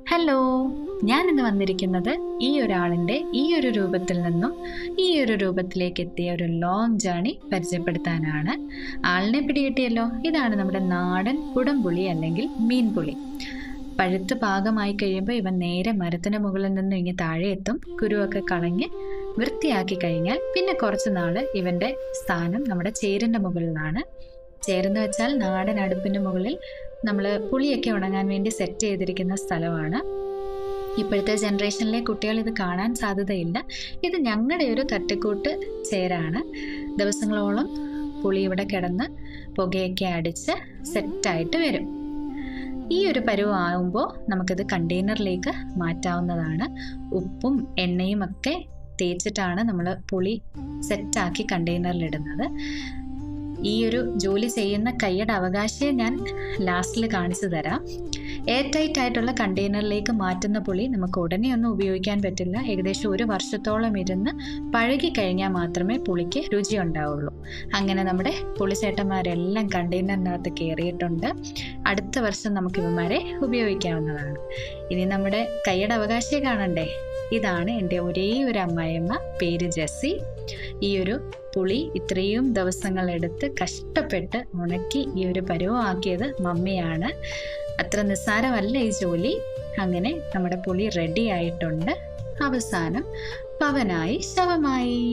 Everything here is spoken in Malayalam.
ഹലോ, ഞാനിന്ന് വന്നിരിക്കുന്നത് ഈ ഒരാളിൻ്റെ ഈ ഒരു രൂപത്തിൽ നിന്നും ഈ ഒരു രൂപത്തിലേക്ക് എത്തിയ ഒരു ലോങ് ജേണി പരിചയപ്പെടുത്താനാണ്. ആളിനെ പിടികിട്ടിയല്ലോ. ഇതാണ് നമ്മുടെ നാടൻ കുടംപുളി അല്ലെങ്കിൽ മീൻപുളി. പഴുത്ത് പാകമായി കഴിയുമ്പോൾ ഇവൻ നേരെ മരത്തിന് മുകളിൽ നിന്നും ഇങ്ങ് താഴെ എത്തും. കുരുവൊക്കെ കളഞ്ഞ് വൃത്തിയാക്കി കഴിഞ്ഞാൽ പിന്നെ കുറച്ച് നാള് ഇവൻ്റെ സ്ഥാനം നമ്മുടെ ചേരിൻ്റെ മുകളിലാണ്. ചേരെന്ന് വെച്ചാൽ നാടൻ അടുപ്പിന് മുകളിൽ നമ്മൾ പുളിയൊക്കെ ഉണങ്ങാൻ വേണ്ടി സെറ്റ് ചെയ്തിരിക്കുന്ന സ്ഥലമാണ്. ഇപ്പോഴത്തെ ജനറേഷനിലെ കുട്ടികൾ ഇത് കാണാൻ സാധ്യതയില്ല. ഇത് ഞങ്ങളുടെ ഒരു തട്ടിക്കൂട്ട് ചേരാണ്. ദിവസങ്ങളോളം പുളി ഇവിടെ കിടന്ന് പുകയൊക്കെ അടിച്ച് സെറ്റായിട്ട് വരും. ഈ ഒരു പരുവമാകുമ്പോൾ നമുക്കിത് കണ്ടെയ്നറിലേക്ക് മാറ്റാവുന്നതാണ്. ഉപ്പും എണ്ണയും ഒക്കെ തേച്ചിട്ടാണ് നമ്മൾ പുളി സെറ്റാക്കി കണ്ടെയ്നറിലിടുന്നത്. ഈ ഒരു ജോലി ചെയ്യുന്ന കൈയുടെ അവകാശിയെ ഞാൻ ലാസ്റ്റിൽ കാണിച്ചു തരാം. എയർ ടൈറ്റ് ആയിട്ടുള്ള കണ്ടെയ്നറിലേക്ക് മാറ്റുന്ന പുളി നമുക്ക് ഉടനെ ഒന്നും ഉപയോഗിക്കാൻ പറ്റില്ല. ഏകദേശം 1 വർഷത്തോളം ഇരുന്ന് പഴകി കഴിഞ്ഞാൽ മാത്രമേ പുളിക്ക് രുചി ഉണ്ടാവുള്ളൂ. അങ്ങനെ നമ്മുടെ പുളിച്ചേട്ടന്മാരെല്ലാം കണ്ടെയ്നറിനകത്ത് കയറിയിട്ടുണ്ട്. അടുത്ത വർഷം നമുക്ക് ഇവന്മാരെ ഉപയോഗിക്കാവുന്നതാണ്. ഇനി നമ്മുടെ കൈയുടെ അവകാശിയെ കാണണ്ടേ? ഇതാണ് എൻ്റെ ഒരേ ഒരു അമ്മായിയമ്മ, പേര് ജെസ്സി. ഈ ഒരു പുളി ഇത്രയും ദിവസങ്ങളെടുത്ത് കഷ്ടപ്പെട്ട് ഉണക്കി ഈ ഒരു പരുവമാക്കിയത് മമ്മിയാണ്. അത്ര നിസ്സാരമല്ല ഈ ജോലി. അങ്ങനെ നമ്മുടെ പുളി റെഡി ആയിട്ടുണ്ട്. അവസാനം പവനായി ശവമായി.